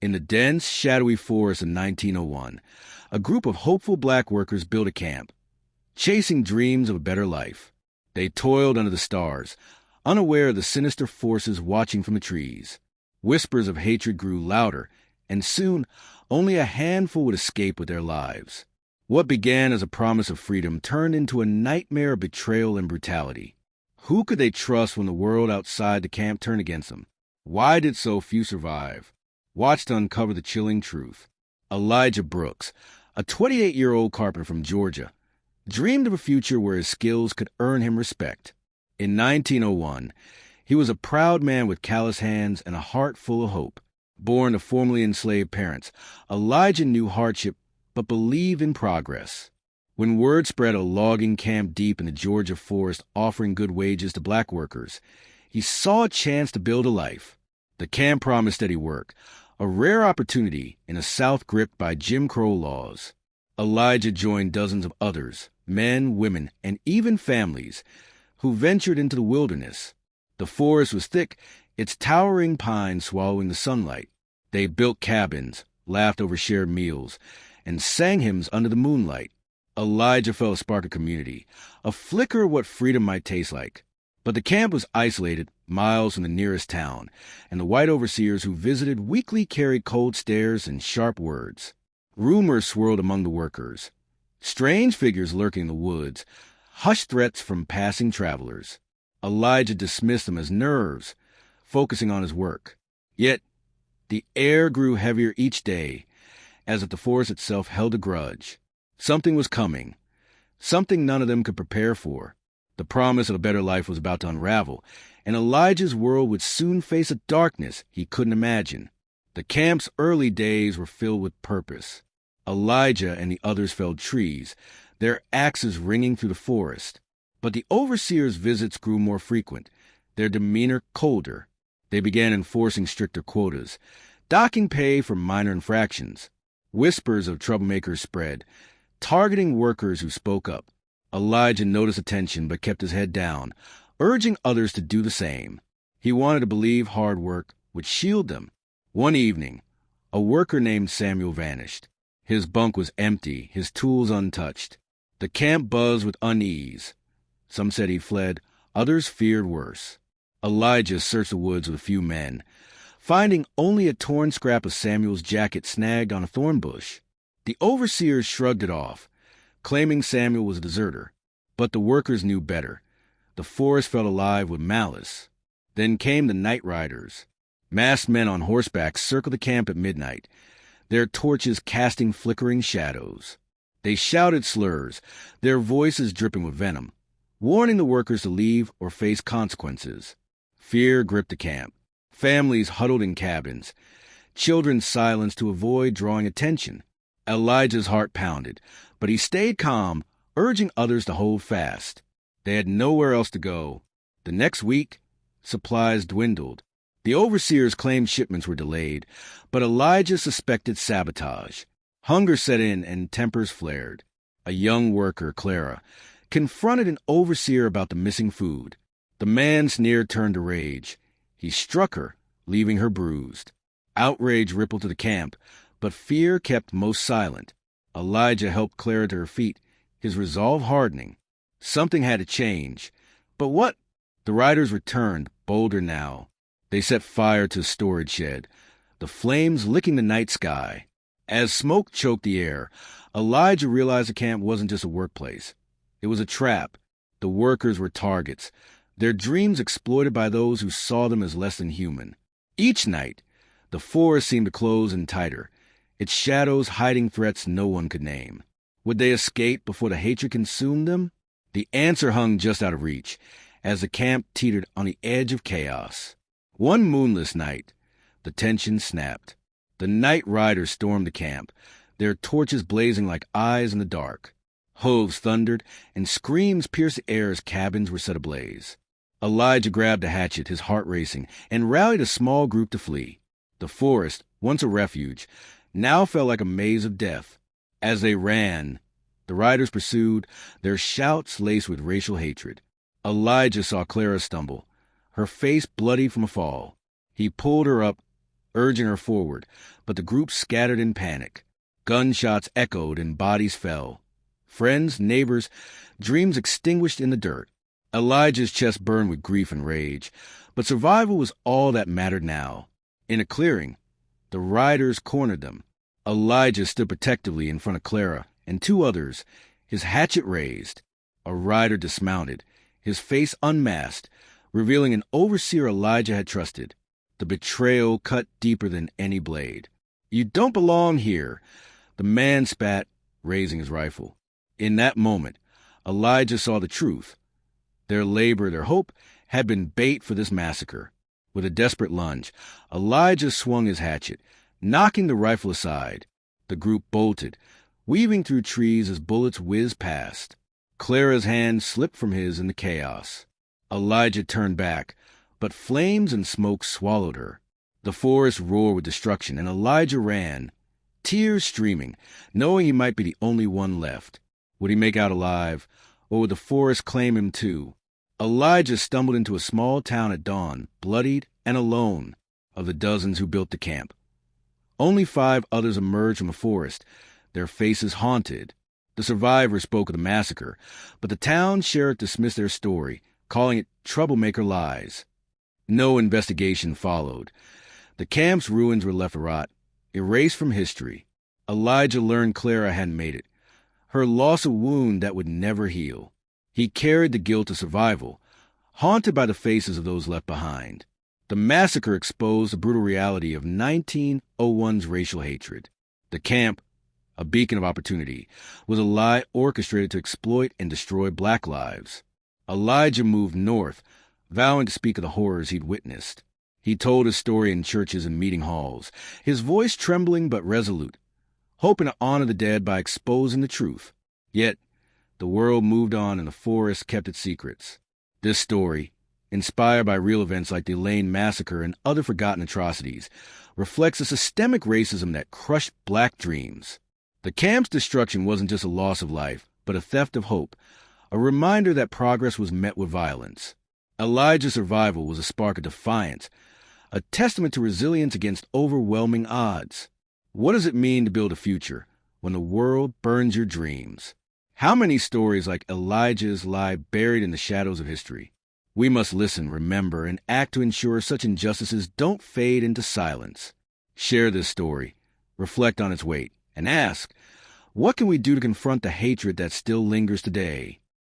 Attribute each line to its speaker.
Speaker 1: In the dense, shadowy forest of 1901, a group of hopeful black workers built a camp, chasing dreams of a better life. They toiled under the stars, unaware of the sinister forces watching from the trees. Whispers of hatred grew louder, and soon only a handful would escape with their lives. What began as a promise of freedom turned into a nightmare of betrayal and brutality. Who could they trust when the world outside the camp turned against them? Why did so few survive? Watch to uncover the chilling truth. Elijah Brooks, a 28-year-old carpenter from Georgia, dreamed of a future where his skills could earn him respect. In 1901, he was a proud man with callous hands and a heart full of hope. Born to formerly enslaved parents, Elijah knew hardship but believed in progress. When word spread of a logging camp deep in the Georgia forest offering good wages to black workers, he saw a chance to build a life. The camp promised steady work, a rare opportunity in a South gripped by Jim Crow laws. Elijah joined dozens of others, men, women, and even families, who ventured into the wilderness. The forest was thick, its towering pines swallowing the sunlight. They built cabins, laughed over shared meals, and sang hymns under the moonlight. Elijah felt a spark of community, a flicker of what freedom might taste like. But the camp was isolated, miles from the nearest town, and the white overseers who visited weekly carried cold stares and sharp words. Rumors swirled among the workers. Strange figures lurking in the woods, hushed threats from passing travelers. Elijah dismissed them as nerves, focusing on his work. Yet, the air grew heavier each day, as if the forest itself held a grudge. Something was coming, something none of them could prepare for. The promise of a better life was about to unravel, and Elijah's world would soon face a darkness he couldn't imagine. The camp's early days were filled with purpose. Elijah and the others felled trees, their axes ringing through the forest. But the overseers' visits grew more frequent, their demeanor colder. They began enforcing stricter quotas, docking pay for minor infractions. Whispers of troublemakers spread, targeting workers who spoke up. Elijah noticed attention but kept his head down, urging others to do the same. He wanted to believe hard work would shield them. One evening, a worker named Samuel vanished. His bunk was empty, his tools untouched. The camp buzzed with unease. Some said he fled, others feared worse. Elijah searched the woods with a few men, finding only a torn scrap of Samuel's jacket snagged on a thorn bush. The overseers shrugged it off, claiming Samuel was a deserter. But the workers knew better. The forest felt alive with malice. Then came the night riders. Masked men on horseback circled the camp at midnight, their torches casting flickering shadows. They shouted slurs, their voices dripping with venom, warning the workers to leave or face consequences. Fear gripped the camp. Families huddled in cabins, children silenced to avoid drawing attention. Elijah's heart pounded, but he stayed calm, urging others to hold fast. They had nowhere else to go. The next week, supplies dwindled. The overseers claimed shipments were delayed, but Elijah suspected sabotage. Hunger set in and tempers flared. A young worker, Clara, confronted an overseer about the missing food. The man's sneer turned to rage. He struck her, leaving her bruised. Outrage rippled to the camp, but fear kept most silent. Elijah helped Clara to her feet, his resolve hardening. Something had to change. But what? The riders returned, bolder now. They set fire to a storage shed, the flames licking the night sky. As smoke choked the air, Elijah realized the camp wasn't just a workplace. It was a trap. The workers were targets, their dreams exploited by those who saw them as less than human. Each night, the forest seemed to close in tighter, its shadows hiding threats no one could name. Would they escape before the hatred consumed them? The answer hung just out of reach, as the camp teetered on the edge of chaos. One moonless night, the tension snapped. The night riders stormed the camp, their torches blazing like eyes in the dark. Hooves thundered, and screams pierced the air as cabins were set ablaze. Elijah grabbed a hatchet, his heart racing, and rallied a small group to flee. The forest, once a refuge, now felt like a maze of death. As they ran, the riders pursued, their shouts laced with racial hatred. Elijah saw Clara stumble, her face bloody from a fall. He pulled her up, urging her forward, but the group scattered in panic. Gunshots echoed and bodies fell. Friends, neighbors, dreams extinguished in the dirt. Elijah's chest burned with grief and rage, but survival was all that mattered now. In a clearing, the riders cornered them. Elijah stood protectively in front of Clara and two others, his hatchet raised. A rider dismounted, his face unmasked, revealing an overseer Elijah had trusted. The betrayal cut deeper than any blade. "You don't belong here," the man spat, raising his rifle. In that moment, Elijah saw the truth. Their labor, their hope, had been bait for this massacre. With a desperate lunge, Elijah swung his hatchet, knocking the rifle aside. The group bolted, weaving through trees as bullets whizzed past. Clara's hand slipped from his in the chaos. Elijah turned back, but flames and smoke swallowed her. The forest roared with destruction, and Elijah ran, tears streaming, knowing he might be the only one left. Would he make out alive, or would the forest claim him too? Elijah stumbled into a small town at dawn, bloodied and alone of the dozens who built the camp. Only 5 others emerged from the forest, their faces haunted. The survivors spoke of the massacre, but the town sheriff dismissed their story, calling it troublemaker lies. No investigation followed. The camp's ruins were left to rot, erased from history. Elijah learned Clara hadn't made it, her loss a wound that would never heal. He carried the guilt of survival, haunted by the faces of those left behind. The massacre exposed the brutal reality of 1901's racial hatred. The camp, a beacon of opportunity, was a lie orchestrated to exploit and destroy black lives. Elijah moved north, vowing to speak of the horrors he'd witnessed. He told his story in churches and meeting halls, his voice trembling but resolute, hoping to honor the dead by exposing the truth. Yet, the world moved on and the forest kept its secrets. This story, inspired by real events like the Elaine Massacre and other forgotten atrocities, reflects a systemic racism that crushed black dreams. The camp's destruction wasn't just a loss of life, but a theft of hope, a reminder that progress was met with violence. Elijah's survival was a spark of defiance, a testament to resilience against overwhelming odds. What does it mean to build a future when the world burns your dreams? How many stories like Elijah's lie buried in the shadows of history? We must listen, remember, and act to ensure such injustices don't fade into silence. Share this story, reflect on its weight, and ask, what can we do to confront the hatred that still lingers today?